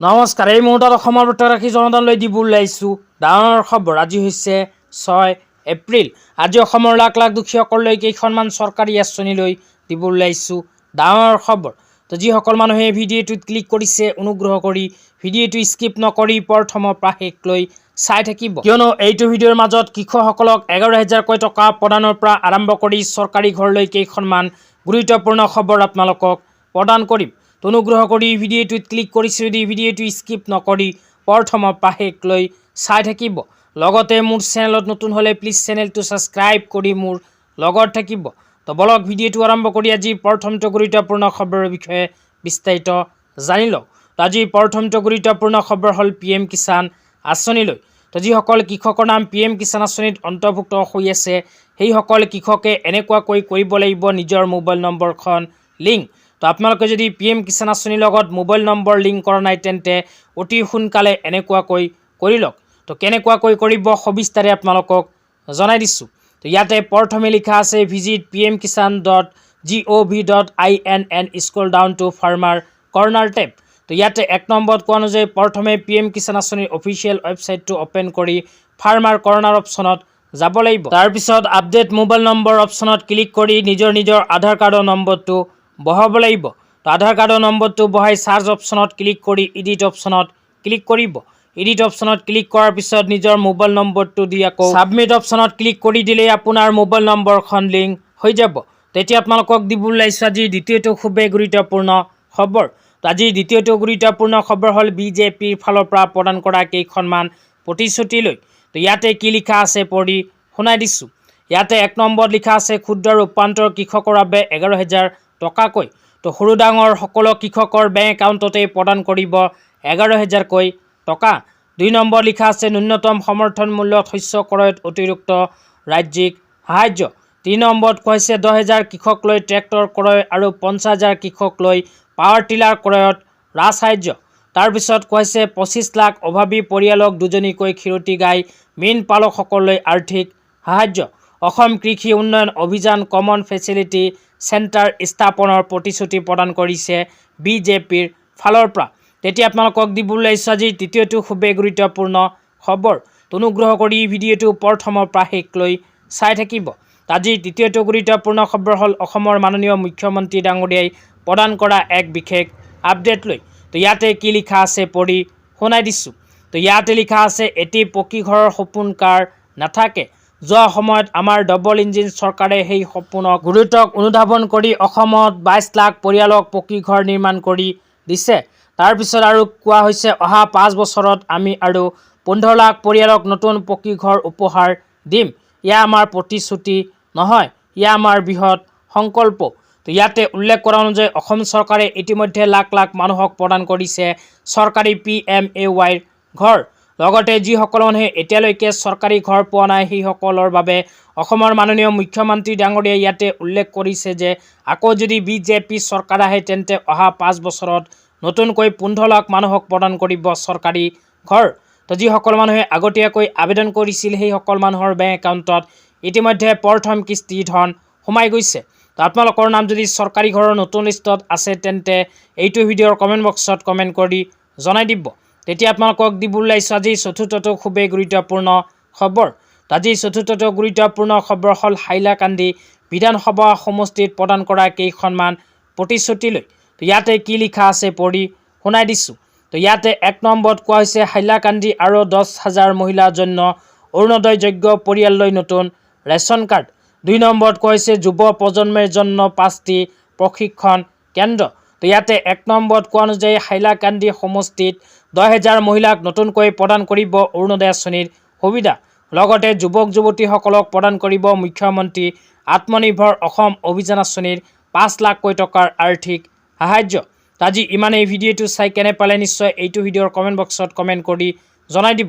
নমস্কাৰ। এই মুহূৰ্তত অসমৰ বতৰ ৰাখি জনতালৈ দিব ওলাইছোঁ ডাঙৰ খবৰ। আজি হৈছে 6 এপ্ৰিল। আজি অসমৰ লাখ লাখ দুখীয়াসকললৈ কেইখনমান চৰকাৰী আঁচনিলৈ দিব ওলাইছোঁ ডাঙৰ খবৰ। তো যিসকল মানুহে ভিডিঅ'টোত ক্লিক কৰিছে অনুগ্ৰহ কৰি ভিডিঅ'টো স্কিপ নকৰি প্ৰথমৰ পৰা শেষলৈ চাই থাকিব, কিয়নো এইটো ভিডিঅ'ৰ মাজত কৃষকসকলক 11,000কৈ টকা প্ৰদানৰ পৰা আৰম্ভ কৰি চৰকাৰী ঘৰলৈ কেইখনমান গুৰুত্বপূৰ্ণ খবৰ আপোনালোকক প্ৰদান কৰিম। অনুগ্ৰহ কৰি ভিডিঅ'টোত ক্লিক কৰিছে যদি ভিডিঅ'টো স্কিপ নকৰি প্ৰথমৰ পৰা শেষলৈ চাই থাকিব। লগতে মোৰ চেনেলত নতুন হ'লে প্লিজ চেনেলটো ছাবস্ক্ৰাইব কৰি মোৰ লগত থাকিব। তো বলক ভিডিঅ'টো আৰম্ভ কৰি আজি প্ৰথমটো গুৰুত্বপূৰ্ণ খবৰৰ বিষয়ে বিস্তাৰিত জানি লওক। তো আজি প্ৰথমটো গুৰুত্বপূৰ্ণ খবৰ হ'ল PM কিষাণ আঁচনিলৈ। তো যিসকল কৃষকৰ নাম PM কিষাণ আঁচনিত অন্তৰ্ভুক্ত হৈ আছে সেইসকল কৃষকে এনেকুৱাকৈ কৰিব লাগিব নিজৰ মোবাইল নম্বৰখন লিংক। তো আপোনালোকে যদি PM কিষাণ আঁচনিৰ লগত মোবাইল নম্বৰ লিংক কৰা নাই তেন্তে অতি সোনকালে এনেকুৱাকৈ কৰি লওক। তো কেনেকুৱাকৈ কৰিব সবিস্তাৰে আপোনালোকক জনাই দিছোঁ। তো ইয়াতে প্ৰথমে লিখা আছে visit pmkisan.gov.in and scroll down to farmer corner tab. তো ইয়াতে 1 নম্বৰত কোৱা অনুযায়ী প্ৰথমে PM কিষাণ আঁচনিৰ অফিচিয়েল ৱেবছাইটটো অ'পেন কৰি ফাৰ্মাৰ কৰ্ণাৰ অপশ্যনত যাব লাগিব। তাৰপিছত আপডেট মোবাইল নম্বৰ অপশ্যনত ক্লিক কৰি নিজৰ আধাৰ কাৰ্ডৰ নম্বৰটো বহাব লাগিব। তো আধাৰ কাৰ্ডৰ নম্বৰটো বহাই চাৰ্জ অপশ্যনত ক্লিক কৰি এডিট অপশ্যনত ক্লিক কৰিব। এডিট অপশ্যনত ক্লিক কৰাৰ পিছত নিজৰ মোবাইল নম্বৰটো দি আকৌ ছাবমিট অপশ্যনত ক্লিক কৰি দিলেই আপোনাৰ মোবাইল নম্বৰখন লিংক হৈ যাব। তেতিয়া আপোনালোকক দিব ওলাইছোঁ আজি দ্বিতীয়টো খুবেই গুৰুত্বপূৰ্ণ খবৰ। তো আজি দ্বিতীয়টো গুৰুত্বপূৰ্ণ খবৰ হ'ল BJPৰ ফালৰ পৰা প্ৰদান কৰা কেইখনমান প্ৰতিশ্ৰুতিলৈ। তো ইয়াতে কি লিখা আছে পঢ়ি শুনাই দিছোঁ। ইয়াতে 1 নম্বৰত লিখা আছে ক্ষুদ্ৰ ৰূপান্তৰ কৃষকৰ বাবে 11,000 টকাকৈ। তো সৰু ডাঙৰ সকলো কৃষকৰ বেংক একাউণ্টতে প্ৰদান কৰিব 11,000কৈ টকা। 2 নম্বৰ লিখা আছে ন্যূনতম সমৰ্থন মূল্যত শস্য ক্ৰয়ত অতিৰিক্ত ৰাজ্যিক সাহায্য। 3 নম্বৰত কৈছে 10,000 কৃষকলৈ ট্ৰেক্টৰ ক্ৰয় আৰু 50,000 কৃষকলৈ পাৱাৰ টিলাৰ ক্ৰয়ত ৰাজসাহায্য। তাৰপিছত কৈছে 25 লাখ অভাৱী পৰিয়ালক দুজনীকৈ ক্ষীৰতী গাই মীন পালকসকললৈ আৰ্থিক সাহায্য। অসম কৃষি উন্নয়ন অভিযান কমন ফেচিলিটি চেণ্টাৰ স্থাপনৰ প্ৰতিশ্ৰুতি প্ৰদান কৰিছে BJPৰ ফালৰ পৰা। তেতিয়া আপোনালোকক দিব ওলাইছোঁ আজি তৃতীয়টো খুবেই গুৰুত্বপূৰ্ণ খবৰ। অনুগ্ৰহ কৰি ভিডিঅ'টো প্ৰথমৰ পৰা শেষলৈ চাই থাকিব। আজি তৃতীয়টো গুৰুত্বপূৰ্ণ খবৰ হ'ল অসমৰ মাননীয় মুখ্যমন্ত্ৰী ডাঙৰীয়াই প্ৰদান কৰা এক বিশেষ আপডেট লৈ। তো ইয়াতে কি লিখা আছে পঢ়ি শুনাই দিছোঁ। তো ইয়াতে লিখা আছে এটি পকী ঘৰৰ সপোন কাৰ নাথাকে। যোৱা সময়ত আমাৰ ডবল ইঞ্জিন চৰকাৰে সেই সপোনক গুৰুত্বক অনুধাৱন কৰি অসমত 22 লাখ পৰিয়ালক পকী ঘৰ নিৰ্মাণ কৰি দিছে। তাৰপিছত আৰু কোৱা হৈছে অহা 5 বছৰত আমি আৰু 15 লাখ পৰিয়ালক নতুন পকী ঘৰ উপহাৰ দিম। ইয়া আমাৰ প্ৰতিশ্ৰুতি নহয়, ইয়া আমাৰ বৃহৎ সংকল্প। তো ইয়াতে উল্লেখ কৰা অনুযায়ী অসম চৰকাৰে ইতিমধ্যে লাখ লাখ মানুহক প্ৰদান কৰিছে চৰকাৰী PMAY ঘৰ। লগতে যিসকল মানুহে এতিয়ালৈকে চৰকাৰী ঘৰ পোৱা নাই সেইসকলৰ বাবে অসমৰ মাননীয় মুখ্যমন্ত্ৰী ডাঙৰীয়াই ইয়াতে উল্লেখ কৰিছে যে আকৌ যদি BJP চৰকাৰ আহে তেন্তে অহা 5 বছৰত নতুনকৈ 15 লাখ মানুহক প্ৰদান কৰিব চৰকাৰী ঘৰ। তো যিসকল মানুহে আগতীয়াকৈ আবেদন কৰিছিল সেইসকল মানুহৰ বেংক একাউণ্টত ইতিমধ্যে প্ৰথম কিস্তি ধন সোমাই গৈছে। তো আপোনালোকৰ নাম যদি চৰকাৰী ঘৰৰ নতুন লিষ্টত আছে তেন্তে এইটো ভিডিঅ'ৰ কমেণ্ট বক্সত কমেণ্ট কৰি জনাই দিব। তেতিয়া আপোনালোকক দিব ওলাইছোঁ আজি চতুৰ্থটো খুবেই গুৰুত্বপূৰ্ণ খবৰ। তো আজি চতুৰ্থটো গুৰুত্বপূৰ্ণ খবৰ হ'ল হাইলাকান্দি বিধানসভা সমষ্টিত প্ৰদান কৰা কেইখনমান প্ৰতিশ্ৰুতিলৈ। তো ইয়াতে কি লিখা আছে পঢ়ি শুনাই দিছোঁ। তো ইয়াতে 1 নম্বৰত কোৱা হৈছে হাইলাকান্দি আৰু 10,000 মহিলাৰ জন্য অৰুণোদয়যোগ্য পৰিয়াললৈ নতুন ৰেচন কাৰ্ড। 2 নম্বৰত কোৱা হৈছে যুৱ প্ৰজন্মৰ জন্য 5টি প্ৰশিক্ষণ কেন্দ্ৰ। তো ইয়াতে 1 নম্বৰত কোৱা অনুযায়ী হাইলাকান্দি সমষ্টিত 10,000 মহিলাক নতুনকৈ প্ৰদান কৰিব অৰুণোদয় আঁচনিৰ সুবিধা। লগতে যুৱক যুৱতীসকলক প্ৰদান কৰিব মুখ্যমন্ত্ৰী আত্মনিৰ্ভৰ অসম অভিযান আঁচনিৰ 5 লাখকৈ টকাৰ আৰ্থিক সাহায্য। আজি ইমানেই। ভিডিঅ'টো চাই কেনে পালে নিশ্চয় এইটো ভিডিঅ'ৰ কমেণ্ট বক্সত কমেণ্ট কৰি জনাই দিব।